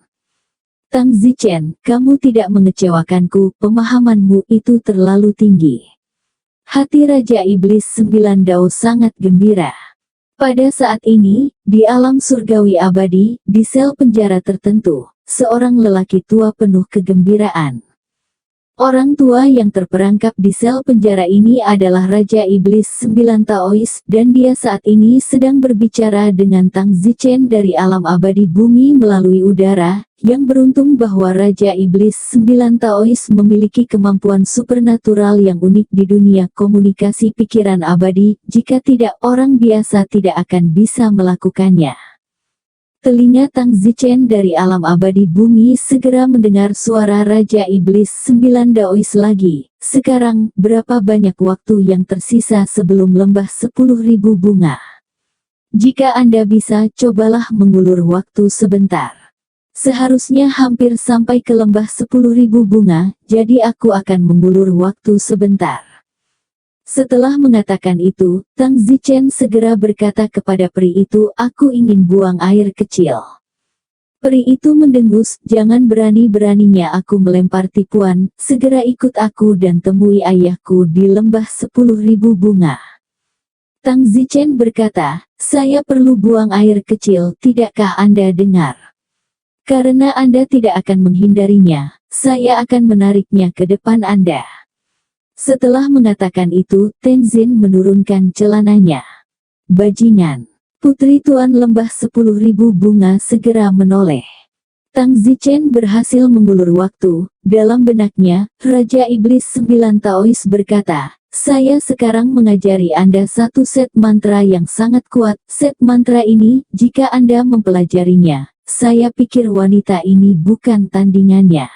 Tang Zichen, kamu tidak mengecewakanku, pemahamanmu itu terlalu tinggi. Hati Raja Iblis 9 Dao sangat gembira. Pada saat ini, di alam surgawi abadi, di sel penjara tertentu, seorang lelaki tua penuh kegembiraan. Orang tua yang terperangkap di sel penjara ini adalah Raja Iblis 9 Taois, dan dia saat ini sedang berbicara dengan Tang Zichen dari alam abadi bumi melalui udara. Yang beruntung bahwa Raja Iblis 9 Taois memiliki kemampuan supernatural yang unik di dunia komunikasi pikiran abadi, jika tidak orang biasa tidak akan bisa melakukannya. Telinga Tang Zichen dari alam abadi bumi segera mendengar suara Raja Iblis 9 Daois lagi. Sekarang, berapa banyak waktu yang tersisa sebelum lembah 10.000 bunga? Jika Anda bisa, cobalah mengulur waktu sebentar. Seharusnya hampir sampai ke lembah 10.000 bunga, jadi aku akan mengulur waktu sebentar. Setelah mengatakan itu, Tang Zichen segera berkata kepada peri itu, aku ingin buang air kecil. Peri itu mendengus, jangan berani-beraninya aku melempar tipuan, segera ikut aku dan temui ayahku di lembah 10.000 bunga. Tang Zichen berkata, saya perlu buang air kecil, tidakkah Anda dengar? Karena Anda tidak akan menghindarinya, saya akan menariknya ke depan Anda. Setelah mengatakan itu, Tenzin menurunkan celananya. Bajingan. Putri Tuan Lembah 10.000 bunga segera menoleh. Tang Zichen berhasil mengulur waktu. Dalam benaknya, Raja Iblis 9 Taois berkata, saya sekarang mengajari Anda satu set mantra yang sangat kuat. Set mantra ini, jika Anda mempelajarinya, saya pikir wanita ini bukan tandingannya.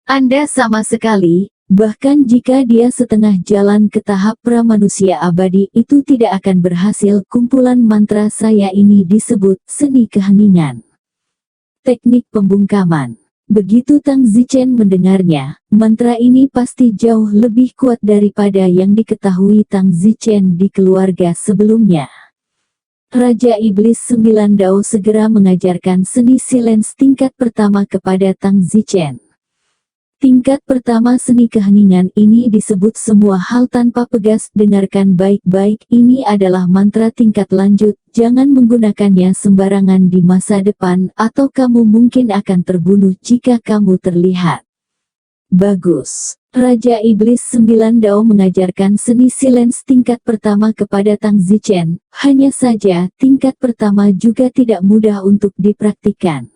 Anda sama sekali, bahkan jika dia setengah jalan ke tahap pramanusia abadi itu tidak akan berhasil. Kumpulan mantra saya ini disebut seni keheningan. Teknik pembungkaman. Begitu Tang Zichen mendengarnya, mantra ini pasti jauh lebih kuat daripada yang diketahui Tang Zichen di keluarga sebelumnya. Raja Iblis 9 Dao segera mengajarkan seni silence tingkat pertama kepada Tang Zichen. Tingkat pertama seni keheningan ini disebut semua hal tanpa pegas. Dengarkan baik-baik, ini adalah mantra tingkat lanjut. Jangan menggunakannya sembarangan di masa depan, atau kamu mungkin akan terbunuh jika kamu terlihat bagus. Raja Iblis 9 Dao mengajarkan seni silence tingkat pertama kepada Tang Zichen. Hanya saja, tingkat pertama juga tidak mudah untuk dipraktikkan.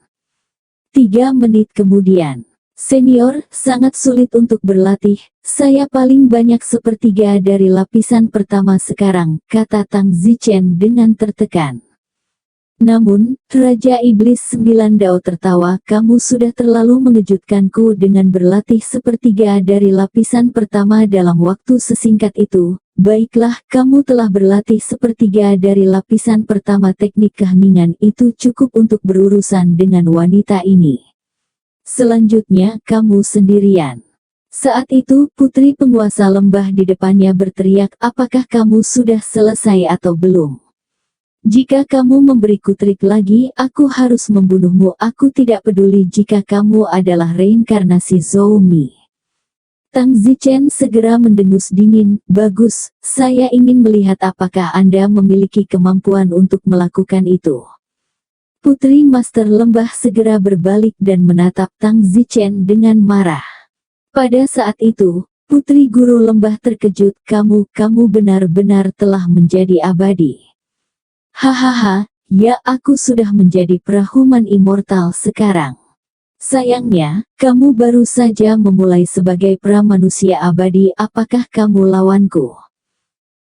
3 menit kemudian. Senior, sangat sulit untuk berlatih. Saya paling banyak sepertiga dari lapisan pertama sekarang, kata Tang Zichen dengan tertekan. Namun, Raja Iblis 9 Dao tertawa, kamu sudah terlalu mengejutkanku dengan berlatih sepertiga dari lapisan pertama dalam waktu sesingkat itu. Baiklah, kamu telah berlatih sepertiga dari lapisan pertama. Teknik keheningan itu cukup untuk berurusan dengan wanita ini. Selanjutnya, kamu sendirian. Saat itu, putri penguasa lembah di depannya berteriak, apakah kamu sudah selesai atau belum? Jika kamu memberiku trik lagi, aku harus membunuhmu. Aku tidak peduli jika kamu adalah reinkarnasi Zhou Mi. Tang Zichen segera mendengus dingin, bagus, saya ingin melihat apakah Anda memiliki kemampuan untuk melakukan itu. Putri Master Lembah segera berbalik dan menatap Tang Zichen dengan marah. Pada saat itu, Putri Guru Lembah terkejut, kamu benar-benar telah menjadi abadi. Hahaha, ya aku sudah menjadi prahuman immortal sekarang. Sayangnya, kamu baru saja memulai sebagai pra-manusia abadi, apakah kamu lawanku?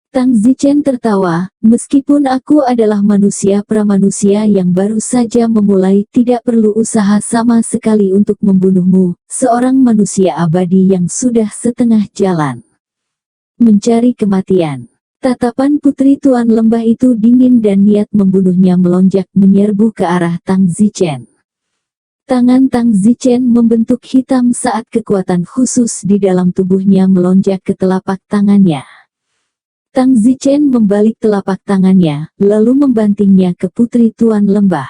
Tang Zichen tertawa, meskipun aku adalah manusia pramanusia yang baru saja memulai, tidak perlu usaha sama sekali untuk membunuhmu, seorang manusia abadi yang sudah setengah jalan mencari kematian. Tatapan putri Tuan Lembah itu dingin dan niat membunuhnya melonjak menyerbu ke arah Tang Zichen. Tangan Tang Zichen membentuk hitam saat kekuatan khusus di dalam tubuhnya melonjak ke telapak tangannya. Tang Zichen membalik telapak tangannya, lalu membantingnya ke putri Tuan Lembah.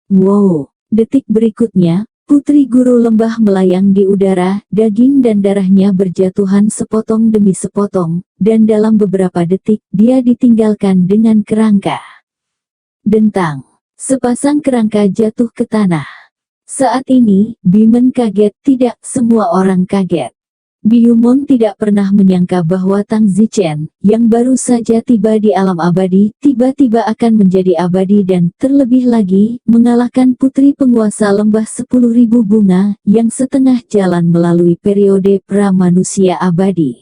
Wow! Detik berikutnya, putri guru lembah melayang di udara, daging dan darahnya berjatuhan sepotong demi sepotong, dan dalam beberapa detik, dia ditinggalkan dengan kerangka. Dentang! Sepasang kerangka jatuh ke tanah. Saat ini, Bimen kaget, tidak semua orang kaget. Biyumon tidak pernah menyangka bahwa Tang Zichen, yang baru saja tiba di alam abadi, tiba-tiba akan menjadi abadi dan, terlebih lagi, mengalahkan putri penguasa lembah 10.000 bunga, yang setengah jalan melalui periode pra-manusia abadi.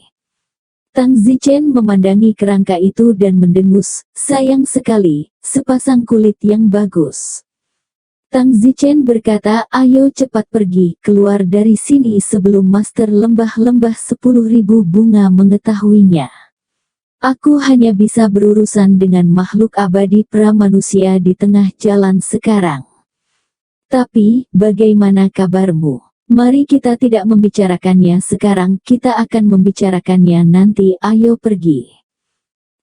Tang Zichen memandangi kerangka itu dan mendengus, sayang sekali, sepasang kulit yang bagus. Tang Zichen berkata, ayo cepat pergi, keluar dari sini sebelum Master Lembah-Lembah 10.000 bunga mengetahuinya. Aku hanya bisa berurusan dengan makhluk abadi pra-manusia di tengah jalan sekarang. Tapi, bagaimana kabarmu? Mari kita tidak membicarakannya sekarang, kita akan membicarakannya nanti, ayo pergi.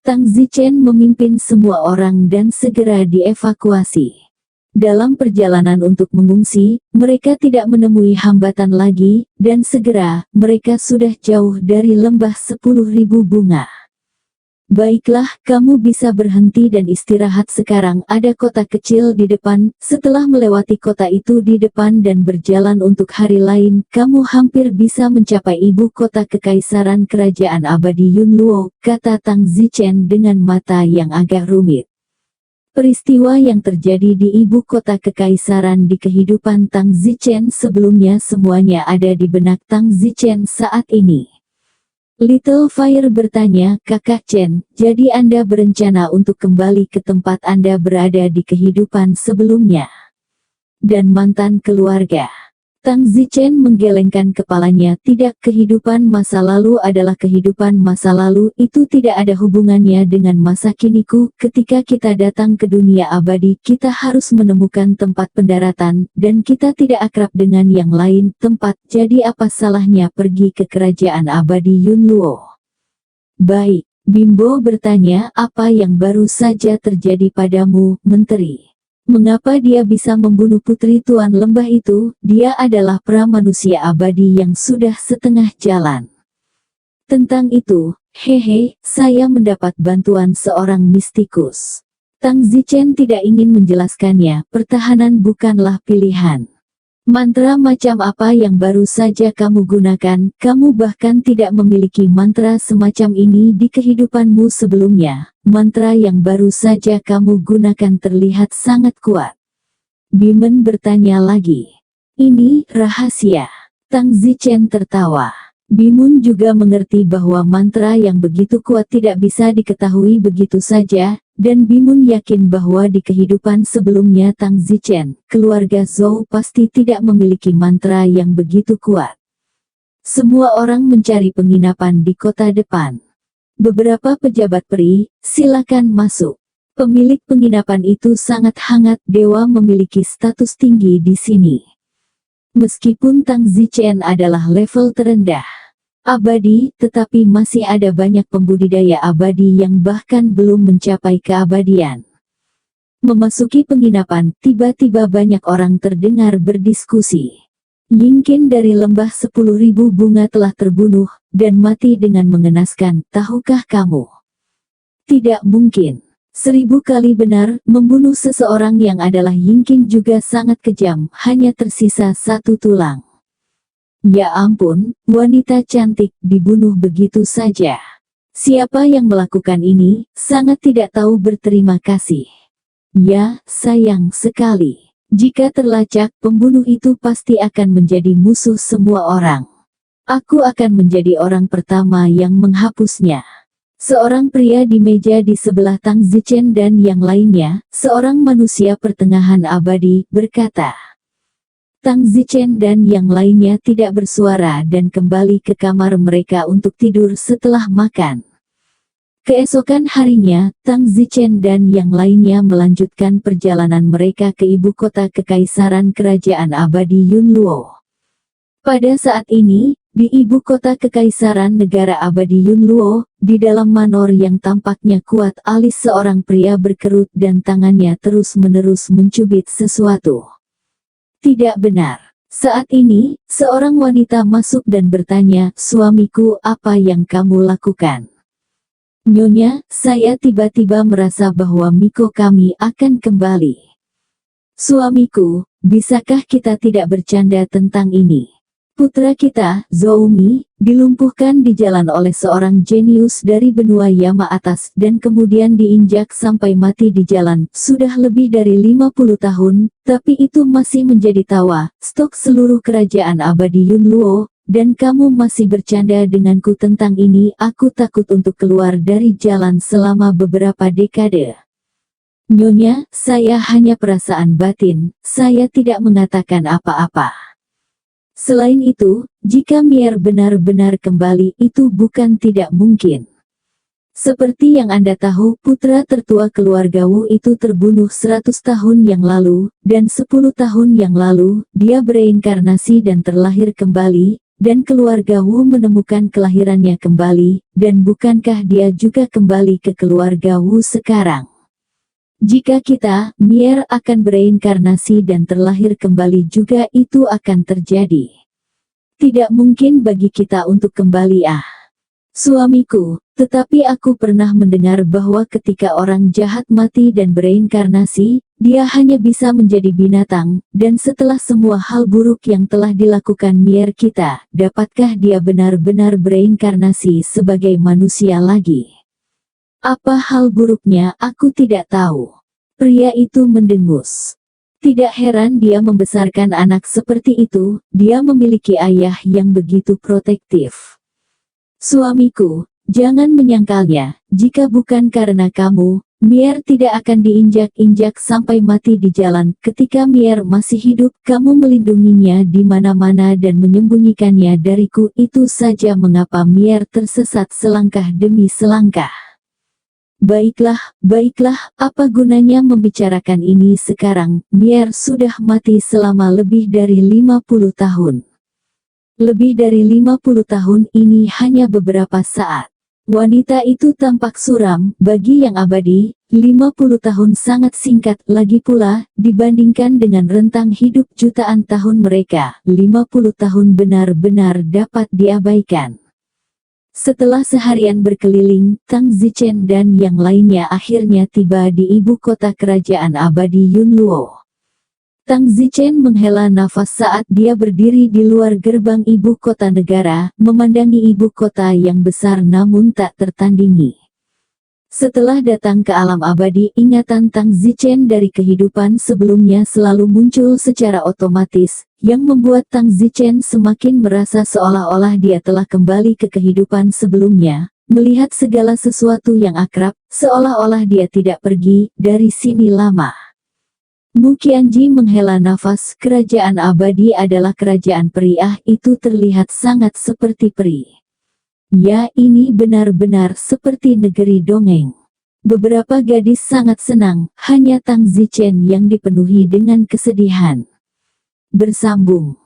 Tang Zichen memimpin semua orang dan segera dievakuasi. Dalam perjalanan untuk mengungsi, mereka tidak menemui hambatan lagi, dan segera, mereka sudah jauh dari lembah 10.000 bunga. Baiklah, kamu bisa berhenti dan istirahat sekarang, ada kota kecil di depan, setelah melewati kota itu di depan dan berjalan untuk hari lain, kamu hampir bisa mencapai ibu kota kekaisaran kerajaan abadi Yunluo, kata Tang Zichen dengan mata yang agak rumit. Peristiwa yang terjadi di ibu kota kekaisaran di kehidupan Tang Zichen sebelumnya semuanya ada di benak Tang Zichen saat ini. Little Fire bertanya, Kakak Chen, jadi Anda berencana untuk kembali ke tempat Anda berada di kehidupan sebelumnya? Dan mantan keluarga. Tang Zichen menggelengkan kepalanya, tidak, kehidupan masa lalu adalah kehidupan masa lalu, itu tidak ada hubungannya dengan masa kiniku. Ketika kita datang ke dunia abadi, kita harus menemukan tempat pendaratan, dan kita tidak akrab dengan yang lain tempat, jadi apa salahnya pergi ke kerajaan abadi Yunluo? Baik, Bimbo bertanya, apa yang baru saja terjadi padamu, Menteri? Mengapa dia bisa membunuh putri Tuan Lembah itu? Dia adalah pra-manusia abadi yang sudah setengah jalan. Tentang itu, hehe, saya mendapat bantuan seorang mistikus. Tang Zichen tidak ingin menjelaskannya, pertahanan bukanlah pilihan. Mantra macam apa yang baru saja kamu gunakan? Kamu bahkan tidak memiliki mantra semacam ini di kehidupanmu sebelumnya. Mantra yang baru saja kamu gunakan terlihat sangat kuat. Bimen bertanya lagi. Ini rahasia. Tang Zichen tertawa. Bimun juga mengerti bahwa mantra yang begitu kuat tidak bisa diketahui begitu saja, dan Bimun yakin bahwa di kehidupan sebelumnya Tang Zichen, keluarga Zhou pasti tidak memiliki mantra yang begitu kuat. Semua orang mencari penginapan di kota depan. Beberapa pejabat peri, silakan masuk. Pemilik penginapan itu sangat hangat, dewa memiliki status tinggi di sini. Meskipun Tang Zichen adalah level terendah abadi, tetapi masih ada banyak pembudidaya abadi yang bahkan belum mencapai keabadian. Memasuki penginapan, tiba-tiba banyak orang terdengar berdiskusi. Yingkin dari lembah 10.000 bunga telah terbunuh, dan mati dengan mengenaskan, tahukah kamu? Tidak mungkin. 1000 kali benar, membunuh seseorang yang adalah Yingkin juga sangat kejam, hanya tersisa satu tulang. Ya ampun, wanita cantik dibunuh begitu saja. Siapa yang melakukan ini, sangat tidak tahu berterima kasih. Ya, sayang sekali. Jika terlacak, pembunuh itu pasti akan menjadi musuh semua orang. Aku akan menjadi orang pertama yang menghapusnya. Seorang pria di meja di sebelah Tang Zichen dan yang lainnya, seorang manusia pertengahan abadi, berkata. Tang Zichen dan yang lainnya tidak bersuara dan kembali ke kamar mereka untuk tidur setelah makan. Keesokan harinya, Tang Zichen dan yang lainnya melanjutkan perjalanan mereka ke ibu kota kekaisaran kerajaan abadi Yunluo. Pada saat ini, di ibu kota kekaisaran negara abadi Yunluo, di dalam manor yang tampaknya kuat, alis seorang pria berkerut dan tangannya terus-menerus mencubit sesuatu. Tidak benar. Saat ini, seorang wanita masuk dan bertanya, suamiku, apa yang kamu lakukan? Nyonya, saya tiba-tiba merasa bahwa Miko kami akan kembali. Suamiku, bisakah kita tidak bercanda tentang ini? Putra kita, Zhoumi, dilumpuhkan di jalan oleh seorang jenius dari benua Yama atas dan kemudian diinjak sampai mati di jalan. Sudah lebih dari 50 tahun, tapi itu masih menjadi tawa, stok seluruh kerajaan abadi Yunluo, dan kamu masih bercanda denganku tentang ini. Aku takut untuk keluar dari jalan selama beberapa dekade. Nyonya, saya hanya perasaan batin, saya tidak mengatakan apa-apa. Selain itu, jika Mier benar-benar kembali, itu bukan tidak mungkin. Seperti yang Anda tahu, putra tertua keluarga Wu itu terbunuh 100 tahun yang lalu, dan 10 tahun yang lalu, dia bereinkarnasi dan terlahir kembali, dan keluarga Wu menemukan kelahirannya kembali, dan bukankah dia juga kembali ke keluarga Wu sekarang? Jika kita, Mier akan bereinkarnasi dan terlahir kembali juga, itu akan terjadi. Tidak mungkin bagi kita untuk kembali suamiku, tetapi aku pernah mendengar bahwa ketika orang jahat mati dan bereinkarnasi, dia hanya bisa menjadi binatang, dan setelah semua hal buruk yang telah dilakukan Mier kita, dapatkah dia benar-benar bereinkarnasi sebagai manusia lagi? Apa hal buruknya, aku tidak tahu. Pria itu mendengus. Tidak heran dia membesarkan anak seperti itu, dia memiliki ayah yang begitu protektif. Suamiku, jangan menyangkalnya, jika bukan karena kamu, Mier tidak akan diinjak-injak sampai mati di jalan. Ketika Mier masih hidup, kamu melindunginya di mana-mana dan menyembunyikannya dariku. Itu saja mengapa Mier tersesat selangkah demi selangkah. Baiklah, apa gunanya membicarakan ini sekarang? Mier sudah mati selama lebih dari 50 tahun. Lebih dari 50 tahun ini hanya beberapa saat. Wanita itu tampak suram, bagi yang abadi, 50 tahun sangat singkat, lagi pula, dibandingkan dengan rentang hidup jutaan tahun mereka, 50 tahun benar-benar dapat diabaikan. Setelah seharian berkeliling, Tang Zichen dan yang lainnya akhirnya tiba di ibu kota kerajaan abadi Yunluo. Tang Zichen menghela nafas saat dia berdiri di luar gerbang ibu kota negara, memandangi ibu kota yang besar namun tak tertandingi. Setelah datang ke alam abadi, ingatan Tang Zichen dari kehidupan sebelumnya selalu muncul secara otomatis, yang membuat Tang Zichen semakin merasa seolah-olah dia telah kembali ke kehidupan sebelumnya, melihat segala sesuatu yang akrab, seolah-olah dia tidak pergi dari sini lama. Mu Qianji menghela nafas, kerajaan abadi adalah kerajaan peri, itu terlihat sangat seperti peri. Ya, ini benar-benar seperti negeri dongeng. Beberapa gadis sangat senang, hanya Tang Zichen yang dipenuhi dengan kesedihan. Bersambung.